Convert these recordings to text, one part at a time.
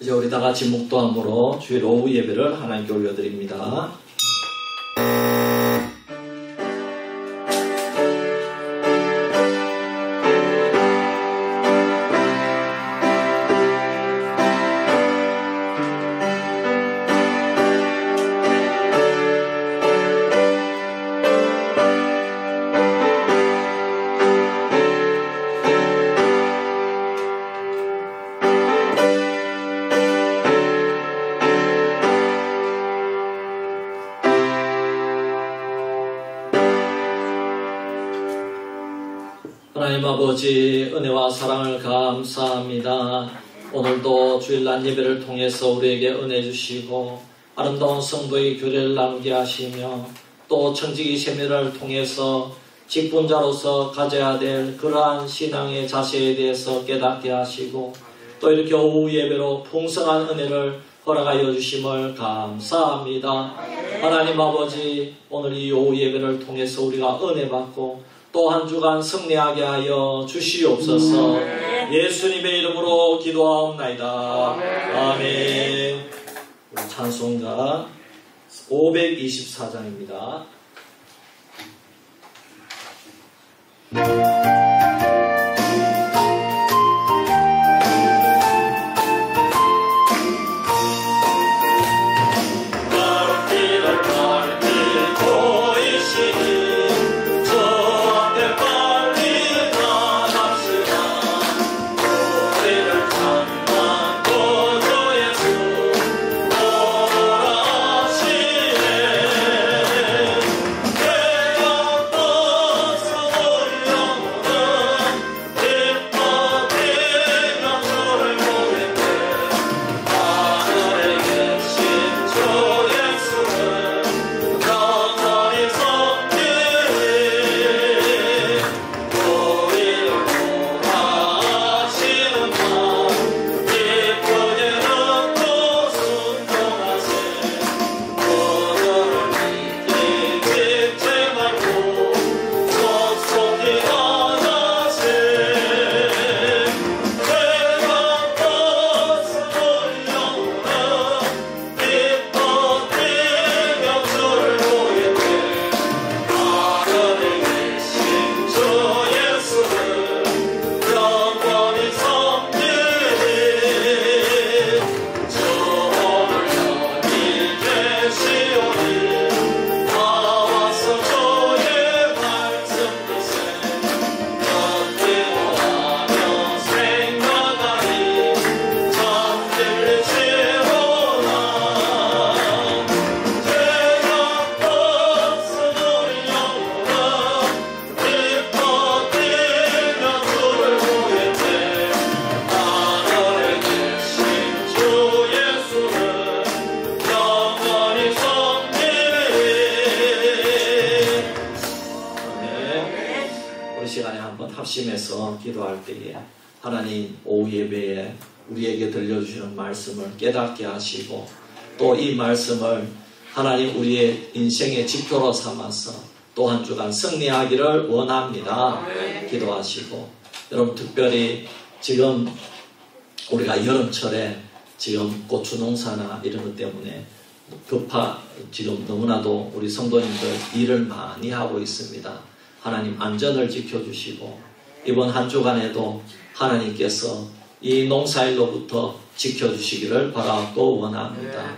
이제 우리 다 같이 묵도함으로 주일 오후 예배를 하나님께 올려드립니다. 하나님 아버지, 은혜와 사랑을 감사합니다. 오늘도 주일날 예배를 통해서 우리에게 은혜 주시고 아름다운 성도의 교례를 나누게 하시며 또 청지기 세미를 통해서 직분자로서 가져야 될 그러한 신앙의 자세에 대해서 깨닫게 하시고 또 이렇게 오후 예배로 풍성한 은혜를 허락하여 주심을 감사합니다. 하나님 아버지, 오늘 이 오후 예배를 통해서 우리가 은혜 받고 또 한 주간 승리하게 하여 주시옵소서. 예수님의 이름으로 기도하옵나이다. 아멘. 찬송가 524장입니다. 합심해서 기도할 때에 하나님 오후 예배에 우리에게 들려주시는 말씀을 깨닫게 하시고 또 이 말씀을 하나님 우리의 인생의 지표로 삼아서 또 한 주간 승리하기를 원합니다. 기도하시고 여러분 특별히 지금 우리가 여름철에 지금 고추 농사나 이런 것 때문에 지금 너무나도 우리 성도님들 일을 많이 하고 있습니다. 하나님 안전을 지켜주시고 이번 한 주간에도 하나님께서 이 농사일로부터 지켜주시기를 바라고 원합니다.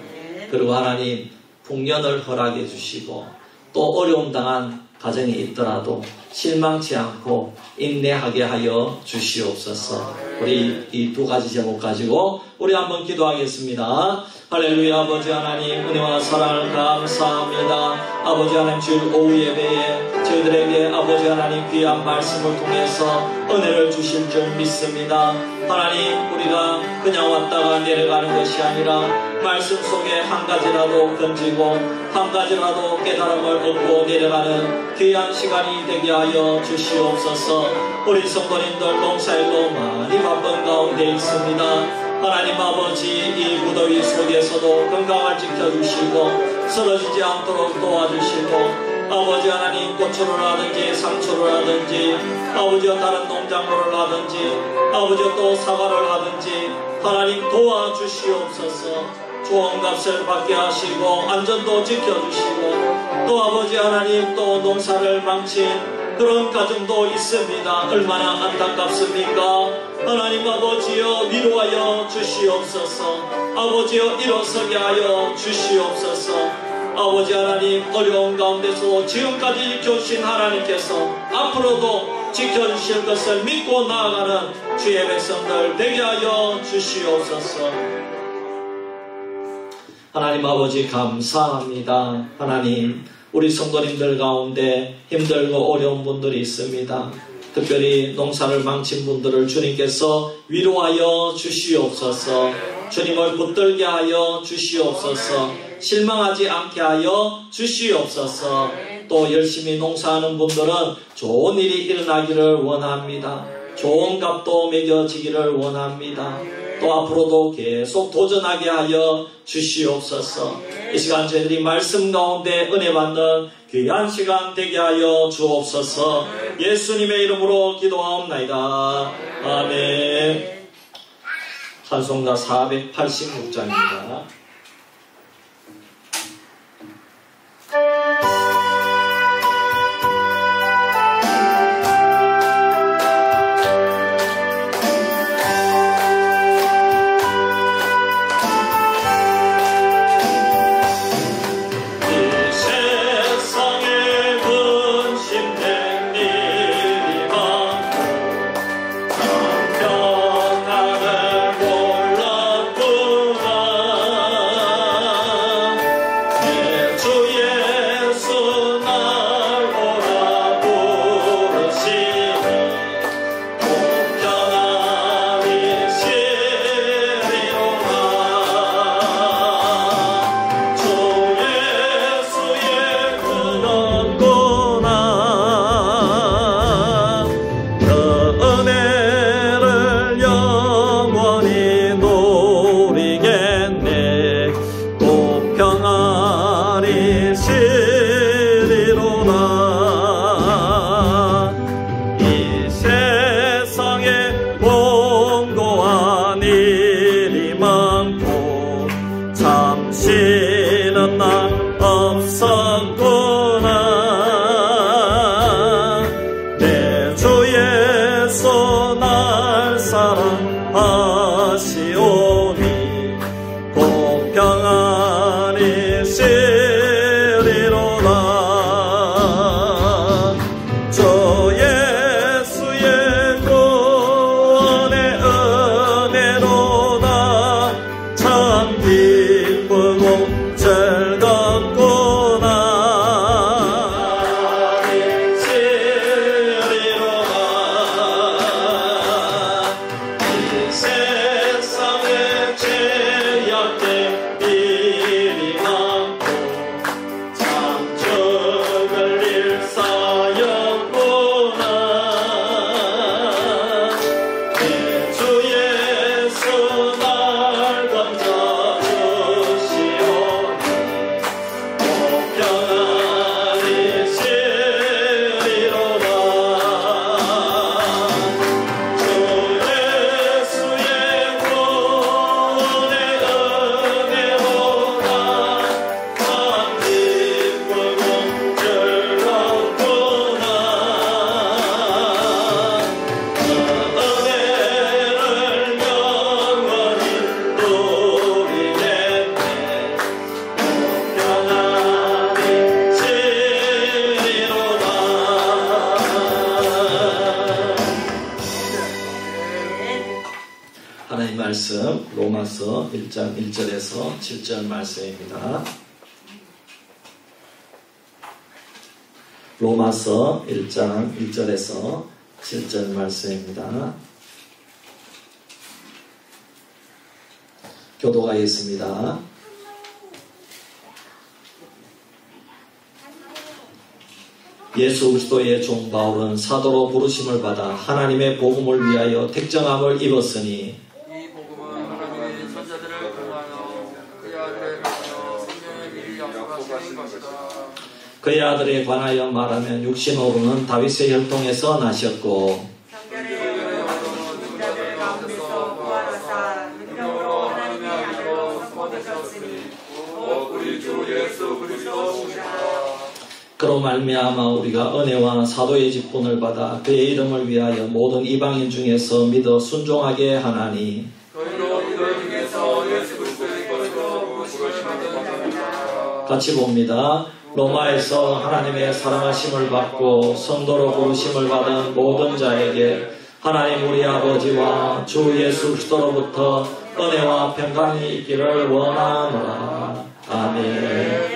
그리고 하나님 풍년을 허락해 주시고 또 어려움 당한 가정이 있더라도 실망치 않고 인내하게 하여 주시옵소서. 우리 이 두 가지 제목 가지고 우리 한번 기도하겠습니다. 할렐루야. 아버지 하나님, 은혜와 사랑을 감사합니다. 아버지 하나님, 주일 오후 예배에 저희들에게 아버지 하나님 귀한 말씀을 통해서 은혜를 주실 줄 믿습니다. 하나님, 우리가 그냥 왔다가 내려가는 것이 아니라 말씀 속에 한 가지라도 건지고 한 가지라도 깨달음을 얻고 내려가는 귀한 시간이 되게 하여 주시옵소서. 우리 성도님들 농사일로 많이 바쁜 가운데 있습니다. 하나님 아버지, 이 무더위 속에서도 건강을 지켜주시고 쓰러지지 않도록 도와주시고, 아버지 하나님, 고초를 하든지 상초를 하든지 아버지와 다른 농작물을 하든지 아버지와 또 사과를 하든지 하나님 도와주시옵소서. 좋은 값을 받게 하시고 안전도 지켜주시고, 또 아버지 하나님, 또 농사를 망친 그런 가정도 있습니다. 얼마나 안타깝습니까? 하나님 아버지여, 위로하여 주시옵소서. 아버지여, 일어서게 하여 주시옵소서. 아버지 하나님, 어려운 가운데서 지금까지 지켜주신 하나님께서 앞으로도 지켜주실 것을 믿고 나아가는 주의 백성들 되게 하여 주시옵소서. 하나님 아버지 감사합니다. 하나님, 우리 성도님들 가운데 힘들고 어려운 분들이 있습니다. 특별히 농사를 망친 분들을 주님께서 위로하여 주시옵소서. 주님을 붙들게 하여 주시옵소서. 실망하지 않게 하여 주시옵소서. 또 열심히 농사하는 분들은 좋은 일이 일어나기를 원합니다. 좋은 값도 매겨지기를 원합니다. 또 앞으로도 계속 도전하게 하여 주시옵소서. 이 시간 저희들이 말씀 가운데 은혜 받는 귀한 시간 되게 하여 주옵소서. 예수님의 이름으로 기도하옵나이다. 아멘. 찬송가 486장입니다. 평안을 몰랐구나. 말씀 로마서 1장 1절에서 7절 말씀입니다. 로마서 1장 1절에서 7절 말씀입니다. 교도가겠습니다. 예수 그리스도의 종 바울은 사도로 부르심을 받아 하나님의 복음을 위하여 택정함을 입었으니 이 복음은 하나님의 선자들을 통하여 그의 아들에 관하여 생명의 미리 약속하신 것이다. 그의 아들에 관하여 말하면 육신으로는 다윗의 혈통에서 나셨고 성결의 영으로 죽은 자들 가운데서 부활하사 능력으로 하나님의 아들로 소되셨으니 곧 우리 주 예수 그리스도시라. 그로 말미암아 우리가 은혜와 사도의 직분을 받아 그의 이름을 위하여 모든 이방인 중에서 믿어 순종하게 하나니 그로 이들 중에서 예수 그리스도의 것으로 부르심을 받았다. 같이 봅니다. 로마에서 하나님의 사랑하심을 받고 성도로 부르심을 받은 모든 자에게 하나님 우리 아버지와 주 예수 그리스도로부터 은혜와 평강이 있기를 원하노라. 아멘.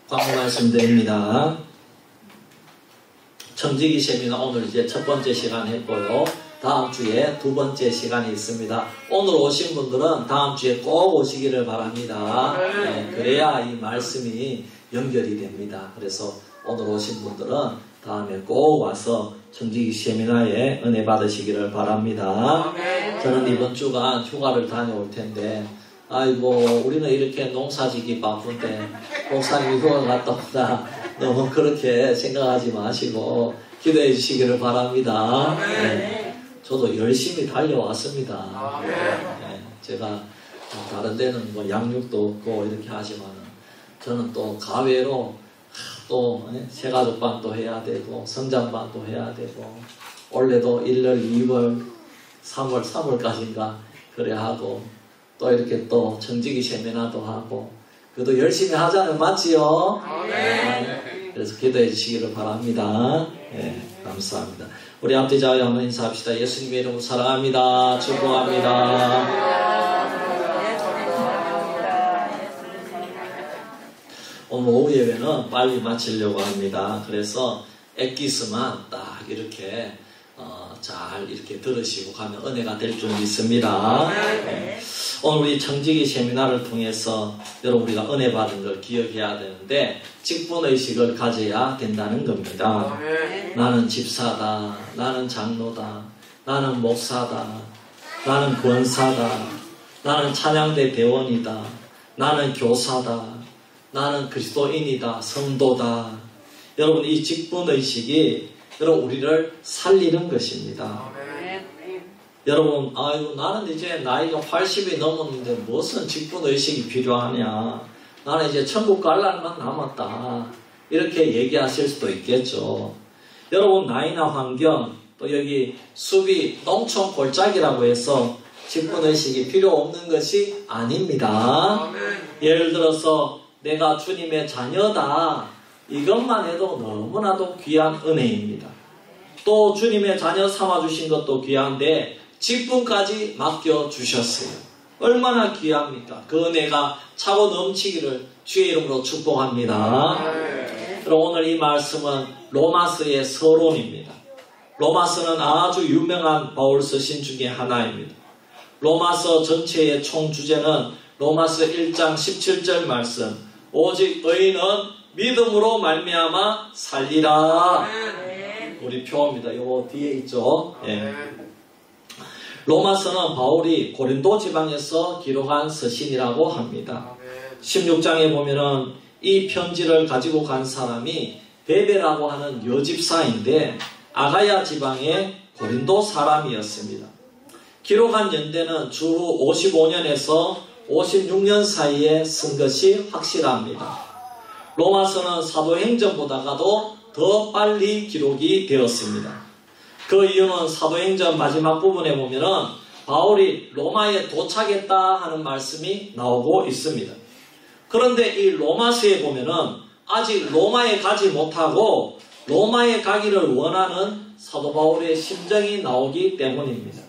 광고 말씀드립니다. 청지기 세미나 오늘 이제 첫 번째 시간 했고요. 다음 주에 두 번째 시간이 있습니다. 오늘 오신 분들은 다음 주에 꼭 오시기를 바랍니다. 네, 그래야 이 말씀이 연결이 됩니다. 그래서 오늘 오신 분들은 다음에 꼭 와서 청지기 세미나에 은혜 받으시기를 바랍니다. 저는 이번 주간 휴가를 다녀올 텐데 아이고 우리는 이렇게 농사지기 바쁜데 목사님이 휴가 갔다 오다 너무 그렇게 생각하지 마시고 기도해 주시기를 바랍니다. 네, 저도 열심히 달려왔습니다. 네, 제가 다른 데는 뭐 양육도 없고 이렇게 하지만 저는 또 가외로 또 새가족반도 해야 되고 성장반도 해야 되고 원래도 1월, 2월, 3월, 3월까지인가 그래 하고 또 이렇게 또 청지기 세미나도 하고 그래도 열심히 하자는 맞지요? 네. 그래서 기도해 주시기를 바랍니다. 네, 감사합니다. 우리 앞뒤자와 한번 인사합시다. 예수님의 이름으로 사랑합니다. 축복합니다. 오늘 오후 예배는 빨리 마치려고 합니다. 그래서 엑기스만 딱 이렇게 잘 이렇게 들으시고 가면 은혜가 될 줄 믿습니다. 네. 오늘 우리 청지기 세미나를 통해서 여러분 우리가 은혜 받은 걸 기억해야 되는데 직분의식을 가져야 된다는 겁니다. 나는 집사다, 나는 장로다, 나는 목사다, 나는 권사다, 나는 찬양대 대원이다, 나는 교사다, 나는 그리스도인이다, 성도다. 여러분 이 직분의식이 여러분 우리를 살리는 것입니다. 여러분 아이고 나는 이제 나이가 80이 넘었는데 무슨 직분의식이 필요하냐, 나는 이제 천국 갈 날만 남았다 이렇게 얘기하실 수도 있겠죠. 여러분 나이나 환경 또 여기 수비 농촌 골짜기라고 해서 직분의식이 필요 없는 것이 아닙니다. 예를 들어서 내가 주님의 자녀다 이것만 해도 너무나도 귀한 은혜입니다. 또 주님의 자녀 삼아주신 것도 귀한데 직분까지 맡겨주셨어요. 얼마나 귀합니까? 그 은혜가 차고 넘치기를 주의 이름으로 축복합니다. 그럼 오늘 이 말씀은 로마서의 서론입니다. 로마서는 아주 유명한 바울 서신 중에 하나입니다. 로마서 전체의 총 주제는 로마서 1장 17절 말씀, 오직 의인은 믿음으로 말미암아 살리라. 우리 표입니다. 요거 뒤에 있죠. 예. 로마서는 바울이 고린도 지방에서 기록한 서신이라고 합니다. 16장에 보면은 이 편지를 가지고 간 사람이 베베라고 하는 여집사인데 아가야 지방의 고린도 사람이었습니다. 기록한 연대는 주후 55년에서 56년 사이에 쓴 것이 확실합니다. 로마서는 사도행전보다가도 더 빨리 기록이 되었습니다. 그 이유는 사도행전 마지막 부분에 보면은 바울이 로마에 도착했다 하는 말씀이 나오고 있습니다. 그런데 이 로마서에 보면은 아직 로마에 가지 못하고 로마에 가기를 원하는 사도 바울의 심정이 나오기 때문입니다.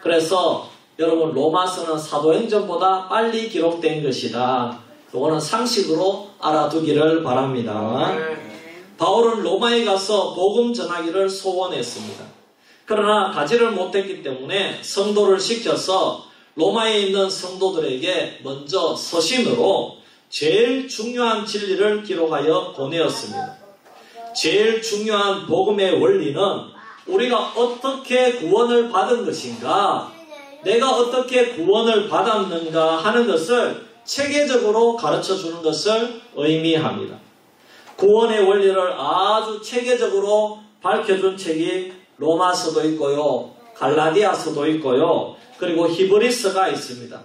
그래서 여러분 로마서는 사도행전보다 빨리 기록된 것이다. 이거는 상식으로 알아두기를 바랍니다. 바울은 로마에 가서 복음 전하기를 소원했습니다. 그러나 가지를 못했기 때문에 성도를 시켜서 로마에 있는 성도들에게 먼저 서신으로 제일 중요한 진리를 기록하여 보내었습니다. 제일 중요한 복음의 원리는 우리가 어떻게 구원을 받은 것인가, 내가 어떻게 구원을 받았는가 하는 것을 체계적으로 가르쳐 주는 것을 의미합니다. 구원의 원리를 아주 체계적으로 밝혀준 책이 로마서도 있고요, 갈라디아서도 있고요, 그리고 히브리서가 있습니다.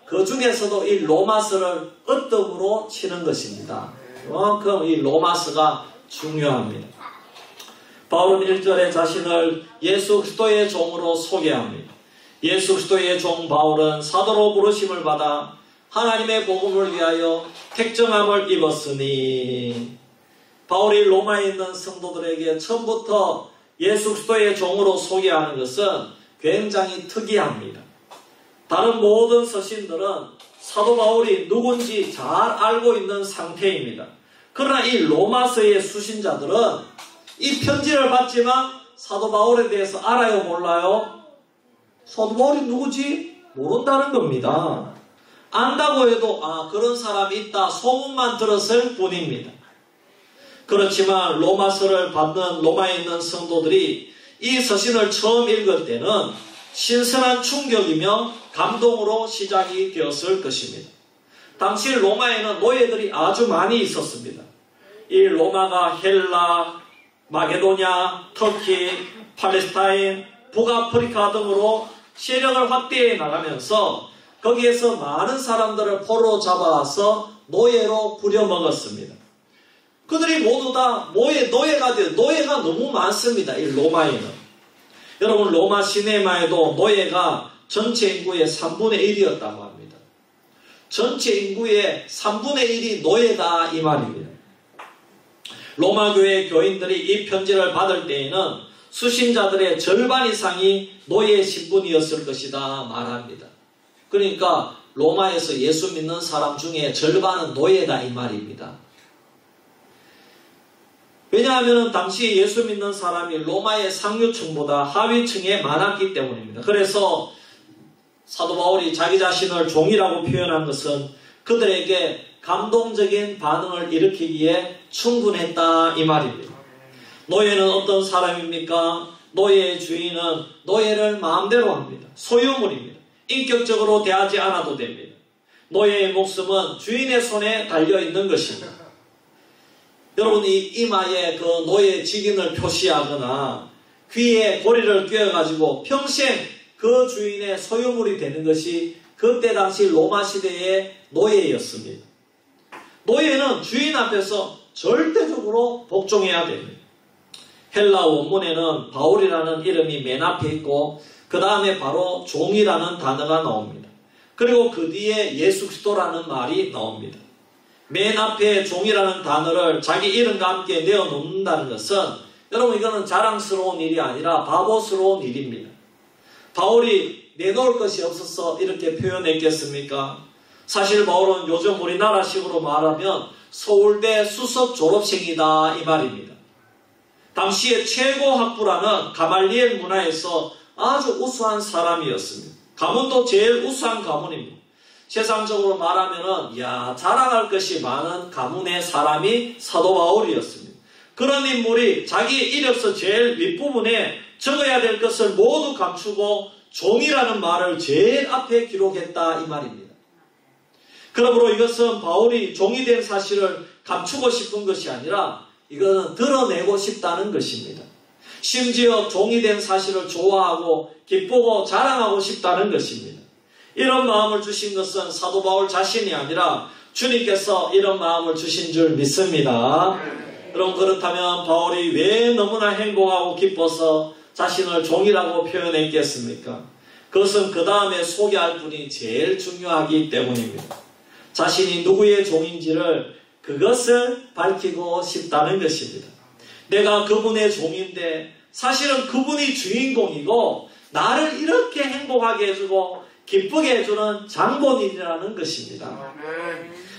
그 중에서도 이 로마서를 으뜸으로 치는 것입니다. 그만큼 이 로마서가 중요합니다. 바울은 1절에 자신을 예수 그리스도의 종으로 소개합니다. 예수 그리스도의 종 바울은 사도로 부르심을 받아 하나님의 복음을 위하여 택정함을 입었으니, 바울이 로마에 있는 성도들에게 처음부터 예수 그리스도의 종으로 소개하는 것은 굉장히 특이합니다. 다른 모든 서신들은 사도 바울이 누군지 잘 알고 있는 상태입니다. 그러나 이 로마서의 수신자들은 이 편지를 받지만 사도 바울에 대해서 알아요, 몰라요? 사도 바울이 누구지? 모른다는 겁니다. 안다고 해도 그런 사람이 있다 소문만 들었을 뿐입니다. 그렇지만 로마서를 받는 로마에 있는 성도들이 이 서신을 처음 읽을 때는 신선한 충격이며 감동으로 시작이 되었을 것입니다. 당시 로마에는 노예들이 아주 많이 있었습니다. 이 로마가 헬라, 마게도냐, 터키, 팔레스타인, 북아프리카 등으로 세력을 확대해 나가면서 거기에서 많은 사람들을 포로 잡아와서 노예로 부려먹었습니다. 그들이 모두 다 노예가 돼요. 노예가 너무 많습니다. 이 로마에는. 여러분 로마 시내마에도 노예가 전체 인구의 3분의 1이었다고 합니다. 전체 인구의 3분의 1이 노예다 이 말입니다. 로마 교회 교인들이 이 편지를 받을 때에는 수신자들의 절반 이상이 노예 신분이었을 것이다 말합니다. 그러니까 로마에서 예수 믿는 사람 중에 절반은 노예다 이 말입니다. 왜냐하면 당시 예수 믿는 사람이 로마의 상류층보다 하위층에 많았기 때문입니다. 그래서 사도 바울이 자기 자신을 종이라고 표현한 것은 그들에게 감동적인 반응을 일으키기에 충분했다 이 말입니다. 노예는 어떤 사람입니까? 노예의 주인은 노예를 마음대로 합니다. 소유물입니다. 인격적으로 대하지 않아도 됩니다. 노예의 목숨은 주인의 손에 달려있는 것입니다. 여러분 이 이마에 그 노예 직인을 표시하거나 귀에 고리를 꿰어가지고 평생 그 주인의 소유물이 되는 것이 그때 당시 로마 시대의 노예였습니다. 노예는 주인 앞에서 절대적으로 복종해야 됩니다. 헬라 원문에는 바울이라는 이름이 맨 앞에 있고 그 다음에 바로 종이라는 단어가 나옵니다. 그리고 그 뒤에 예수 그리스도라는 말이 나옵니다. 맨 앞에 종이라는 단어를 자기 이름과 함께 내어놓는다는 것은 여러분 이거는 자랑스러운 일이 아니라 바보스러운 일입니다. 바울이 내놓을 것이 없어서 이렇게 표현했겠습니까? 사실 바울은 요즘 우리나라식으로 말하면 서울대 수석 졸업생이다 이 말입니다. 당시의 최고 학부라는 가말리엘 문화에서 아주 우수한 사람이었습니다. 가문도 제일 우수한 가문입니다. 세상적으로 말하면은 자랑할 것이 많은 가문의 사람이 사도 바울이었습니다. 그런 인물이 자기 이력서 제일 윗부분에 적어야 될 것을 모두 감추고 종이라는 말을 제일 앞에 기록했다 이 말입니다. 그러므로 이것은 바울이 종이 된 사실을 감추고 싶은 것이 아니라 이거는 드러내고 싶다는 것입니다. 심지어 종이 된 사실을 좋아하고 기쁘고 자랑하고 싶다는 것입니다. 이런 마음을 주신 것은 사도 바울 자신이 아니라 주님께서 이런 마음을 주신 줄 믿습니다. 그럼 그렇다면 바울이 왜 너무나 행복하고 기뻐서 자신을 종이라고 표현했겠습니까? 그것은 그 다음에 소개할 분이 제일 중요하기 때문입니다. 자신이 누구의 종인지를 그것을 밝히고 싶다는 것입니다. 내가 그분의 종인데 사실은 그분이 주인공이고 나를 이렇게 행복하게 해주고 기쁘게 해주는 장본인이라는 것입니다.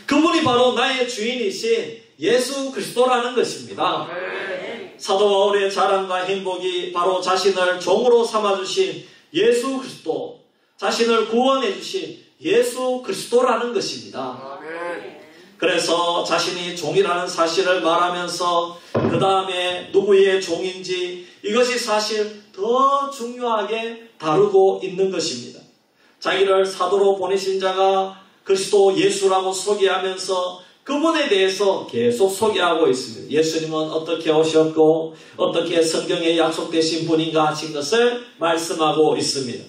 그분이 바로 나의 주인이신 예수 그리스도라는 것입니다. 사도 바울의 자랑과 행복이 바로 자신을 종으로 삼아주신 예수 그리스도, 자신을 구원해 주신 예수 그리스도라는 것입니다. 그래서 자신이 종이라는 사실을 말하면서 그 다음에 누구의 종인지 이것이 사실 더 중요하게 다루고 있는 것입니다. 자기를 사도로 보내신 자가 그리스도 예수라고 소개하면서 그분에 대해서 계속 소개하고 있습니다. 예수님은 어떻게 오셨고 어떻게 성경에 약속되신 분인가 하신 것을 말씀하고 있습니다.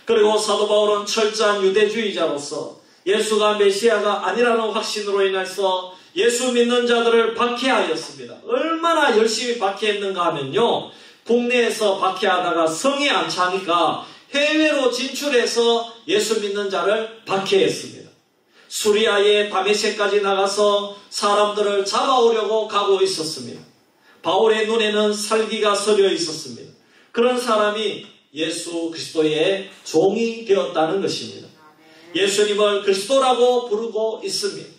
그리고 사도 바울은 철저한 유대주의자로서 예수가 메시아가 아니라는 확신으로 인해서 예수 믿는 자들을 박해하였습니다. 얼마나 열심히 박해했는가 하면요, 국내에서 박해하다가 성이 안 차니까 해외로 진출해서 예수 믿는 자를 박해했습니다. 수리아의 다메섹까지 나가서 사람들을 잡아오려고 가고 있었습니다. 바울의 눈에는 살기가 서려 있었습니다. 그런 사람이 예수 그리스도의 종이 되었다는 것입니다. 예수님을 그리스도라고 부르고 있습니다.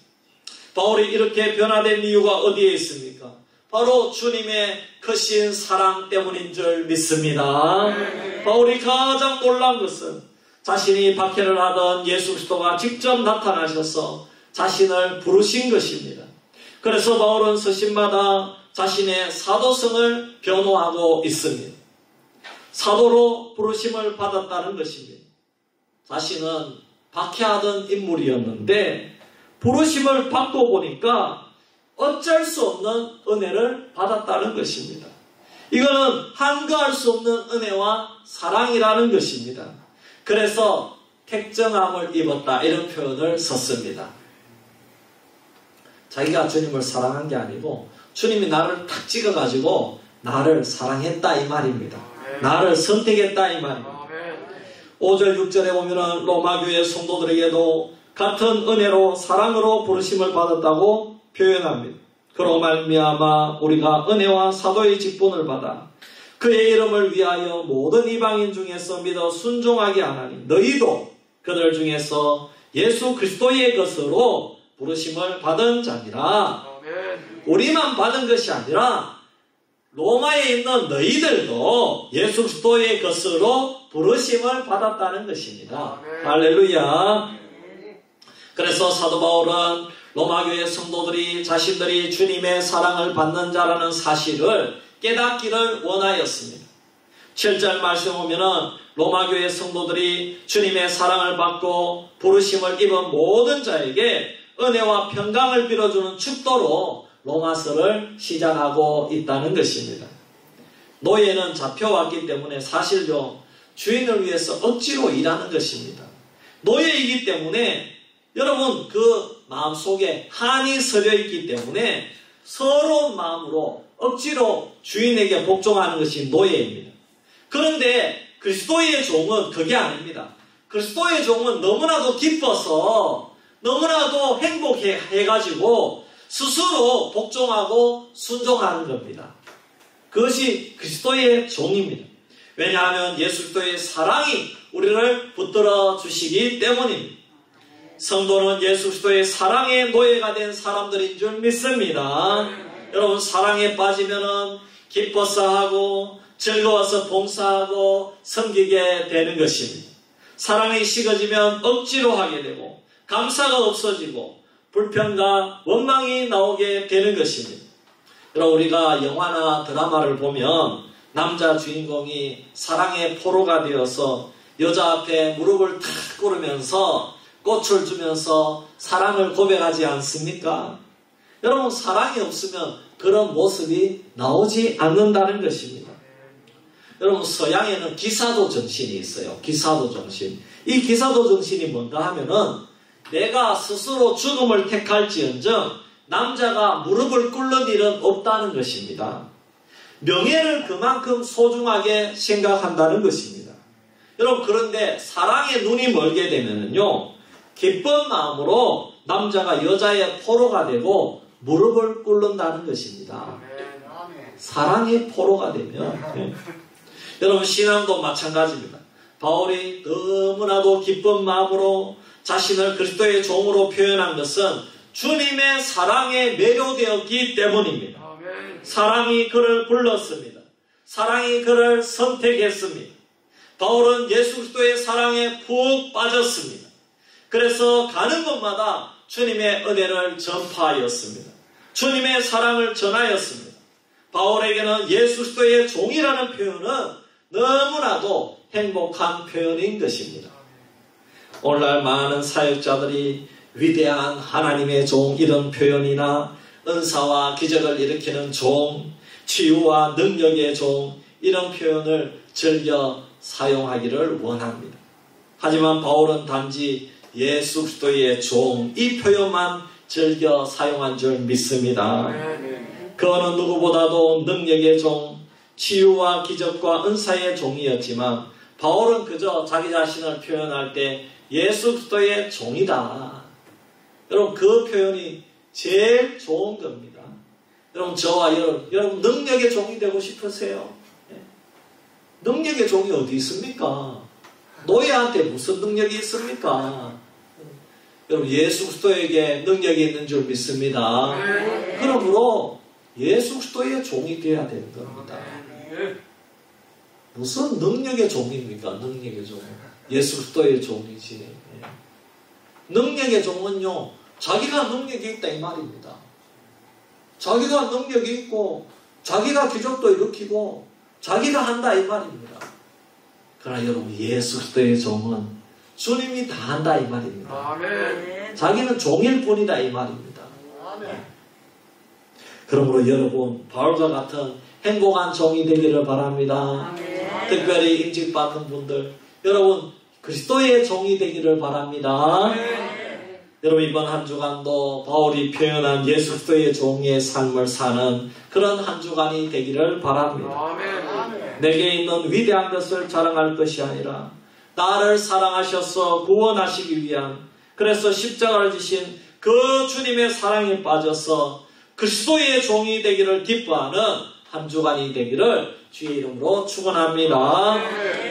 바울이 이렇게 변화된 이유가 어디에 있습니까? 바로 주님의 크신 사랑 때문인 줄 믿습니다. 바울이 가장 놀란 것은 자신이 박해를 하던 예수 그리스도가 직접 나타나셔서 자신을 부르신 것입니다. 그래서 바울은 서신마다 자신의 사도성을 변호하고 있습니다. 사도로 부르심을 받았다는 것입니다. 자신은 박해하던 인물이었는데 부르심을 받고 보니까 어쩔 수 없는 은혜를 받았다는 것입니다. 이거는 한가할 수 없는 은혜와 사랑이라는 것입니다. 그래서 택정함을 입었다 이런 표현을 썼습니다. 자기가 주님을 사랑한 게 아니고 주님이 나를 탁 찍어가지고 나를 사랑했다 이 말입니다. 나를 선택했다 이 말입니다. 5절 6절에 보면 로마교회 성도들에게도 같은 은혜로 사랑으로 부르심을 받았다고 표현합니다. 그로 말미암아 우리가 은혜와 사도의 직분을 받아 그의 이름을 위하여 모든 이방인 중에서 믿어 순종하게 하나니 너희도 그들 중에서 예수 그리스도의 것으로 부르심을 받은 자니라. 우리만 받은 것이 아니라 로마에 있는 너희들도 예수 그리스도의 것으로 부르심을 받았다는 것입니다. 할렐루야. 그래서 사도 바울은 로마교회 성도들이 자신들이 주님의 사랑을 받는 자라는 사실을 깨닫기를 원하였습니다. 7절 말씀 보면은 로마교회 성도들이 주님의 사랑을 받고 부르심을 입은 모든 자에게 은혜와 평강을 빌어주는 축도로 로마서를 시작하고 있다는 것입니다. 노예는 잡혀왔기 때문에 사실요 주인을 위해서 억지로 일하는 것입니다. 노예이기 때문에 여러분 그 마음속에 한이 서려 있기 때문에 서러운 마음으로 억지로 주인에게 복종하는 것이 노예입니다. 그런데 그리스도의 종은 그게 아닙니다. 그리스도의 종은 너무나도 기뻐서 너무나도 행복해가지고 스스로 복종하고 순종하는 겁니다. 그것이 그리스도의 종입니다. 왜냐하면 예수 그리스도의 사랑이 우리를 붙들어 주시기 때문입니다. 성도는 예수 그리스도의 사랑의 노예가 된 사람들인 줄 믿습니다. 여러분 사랑에 빠지면은 기뻐서 하고 즐거워서 봉사하고 섬기게 되는 것입니다. 사랑이 식어지면 억지로 하게 되고 감사가 없어지고 불평과 원망이 나오게 되는 것입니다. 여러분 우리가 영화나 드라마를 보면 남자 주인공이 사랑의 포로가 되어서 여자 앞에 무릎을 탁 꿇으면서 꽃을 주면서 사랑을 고백하지 않습니까? 여러분 사랑이 없으면 그런 모습이 나오지 않는다는 것입니다. 여러분 서양에는 기사도 정신이 있어요. 기사도 정신. 이 기사도 정신이 뭔가 하면은 내가 스스로 죽음을 택할지언정 남자가 무릎을 꿇는 일은 없다는 것입니다. 명예를 그만큼 소중하게 생각한다는 것입니다. 여러분 그런데 사랑의 눈이 멀게 되면은요 기쁜 마음으로 남자가 여자의 포로가 되고 무릎을 꿇는다는 것입니다. 사랑의 포로가 되면 여러분 신앙도 마찬가지입니다. 바울이 너무나도 기쁜 마음으로 자신을 그리스도의 종으로 표현한 것은 주님의 사랑에 매료되었기 때문입니다. 사랑이 그를 불렀습니다. 사랑이 그를 선택했습니다. 바울은 예수 그리스도의 사랑에 푹 빠졌습니다. 그래서 가는 곳마다 주님의 은혜를 전파하였습니다. 주님의 사랑을 전하였습니다. 바울에게는 예수 그리스도의 종이라는 표현은 너무나도 행복한 표현인 것입니다. 오늘날 많은 사역자들이 위대한 하나님의 종 이런 표현이나 은사와 기적을 일으키는 종, 치유와 능력의 종 이런 표현을 즐겨 사용하기를 원합니다. 하지만 바울은 단지 예수 그리스도의 종 이 표현만 즐겨 사용한 줄 믿습니다. 그 어느 누구보다도 능력의 종, 치유와 기적과 은사의 종이었지만 바울은 그저 자기 자신을 표현할 때 예수 그리스도의 종이다. 여러분 그 표현이 제일 좋은 겁니다. 여러분 저와 여러분 능력의 종이 되고 싶으세요? 능력의 종이 어디 있습니까? 노예한테 무슨 능력이 있습니까? 여러분 예수 그리스도에게 능력이 있는 줄 믿습니다. 그러므로 예수 그리스도의 종이 되어야 되는 겁니다. 무슨 능력의 종입니까? 능력의 종. 예수 그리스도의 종이지. 능력의 종은요, 자기가 능력이 있다 이 말입니다. 자기가 능력이 있고 자기가 기적도 일으키고 자기가 한다 이 말입니다. 그러나 여러분 예수 그리스도의 종은 주님이 다 한다 이 말입니다. 아멘. 자기는 종일 뿐이다 이 말입니다. 아멘. 그러므로 여러분 바울과 같은 행복한 종이 되기를 바랍니다. 아멘. 특별히 임직받는 분들 여러분 그리스도의 종이 되기를 바랍니다. 아멘. 여러분 이번 한 주간도 바울이 표현한 예수 그리스도의 종의 삶을 사는 그런 한 주간이 되기를 바랍니다. 아멘. 내게 있는 위대한 것을 자랑할 것이 아니라 나를 사랑하셔서 구원하시기 위한 그래서 십자가를 지신 그 주님의 사랑에 빠져서 그리스도의 종이 되기를 기뻐하는 한 주간이 되기를 주의 이름으로 축원합니다.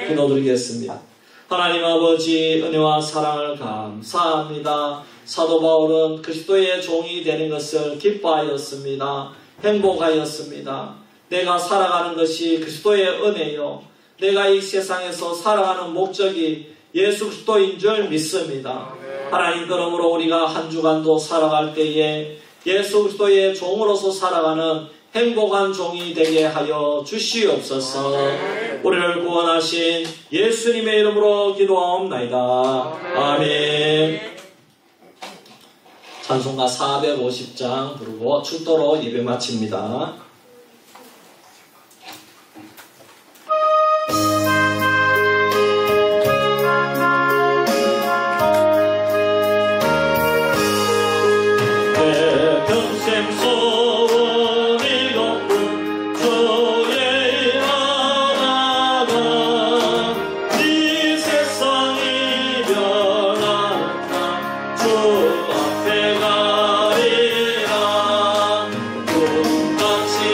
기도드리겠습니다. 하나님 아버지 은혜와 사랑을 감사합니다. 사도 바울은 그리스도의 종이 되는 것을 기뻐하였습니다. 행복하였습니다. 내가 살아가는 것이 그리스도의 은혜요. 내가 이 세상에서 살아가는 목적이 예수 그리스도인 줄 믿습니다. 하나님 그러므로 우리가 한 주간도 살아갈 때에 예수 그리스도의 종으로서 살아가는 행복한 종이 되게 하여 주시옵소서. 우리를 구원하신 예수님의 이름으로 기도하옵나이다. 아멘. 찬송가 450장 부르고 출도로 예배 마칩니다. 주 앞에 가리라 꿈같이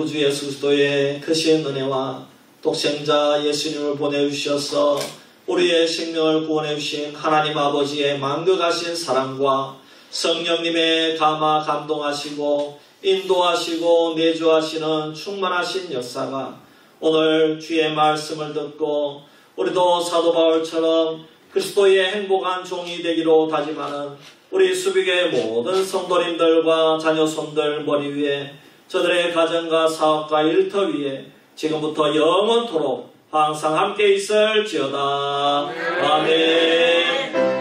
구주 예수 그리스도의 크신 은혜와 독생자 예수님을 보내주셔서 우리의 생명을 구원해 주신 하나님 아버지의 만극하신 사랑과 성령님의 감화 감동하시고 인도하시고 내주하시는 충만하신 역사가 오늘 주의 말씀을 듣고 우리도 사도 바울처럼 그리스도의 행복한 종이 되기로 다짐하는 우리 수비교의 모든 성도님들과 자녀손들 머리 위에 저들의 가정과 사업과 일터 위에 지금부터 영원토록 항상 함께 있을지어다. 아멘.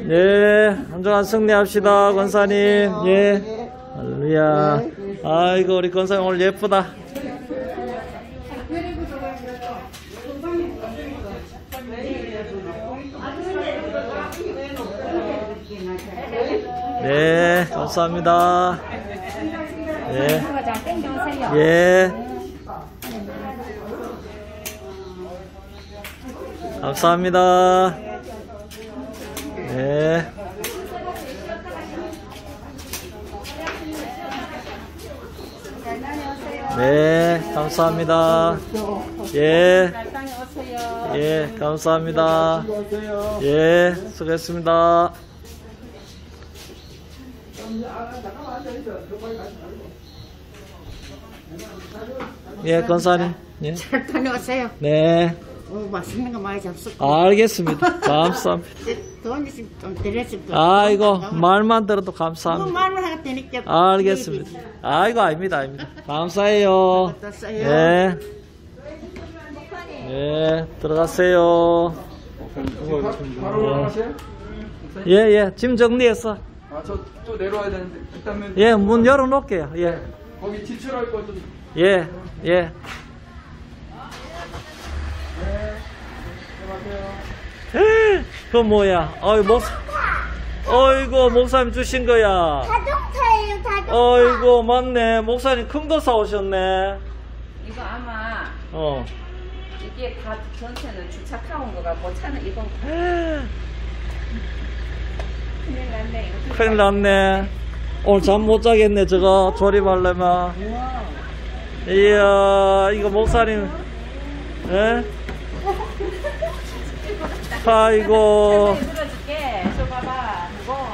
예, 한 주간 승리합시다, 권사님. 예, 할렐루야. 아이고, 우리 권사님 오늘 예쁘다. 네, 감사합니다. 예, 예. 감사합니다. 네. 네, 감사합니다. 예. 예, 감사합니다. 예, 수고했습니다. 예, 권사님. 예. 잘 다녀오세요. 네. 맛있는 거 많이 잡수고. 알겠습니다. 감사합니다. 돈 있으면 좀 드렸으면. 아이고, 말만 들어도 감사합니다. 말만 하게 되니까. 알겠습니다. 아이고, 아닙니다, 아닙니다. 감사해요. 예. 예, 들어가세요. 바로 올라가세요? 예, 예, 짐 정리했어. 아, 저 또 내려와야 되는데 일단은 예, 문 열어놓을게요. 예, 거기 지출할 거 좀. 예, 예. 그 뭐야? 어이구, 목사님 주신 거야. 자동차예요, 자동차. 어이구, 맞네. 목사님 큰 거 사오셨네. 이거 아마 어. 이게 다 전체는 주차해온 거 같고 차는 이건 큰일 났네. 이거 큰일 났네. 오늘 잠 못 자겠네, 저거 조립하려면. 이야, 이거 목사님, 예? 아이고. 들어줄게. 저 봐봐. 이거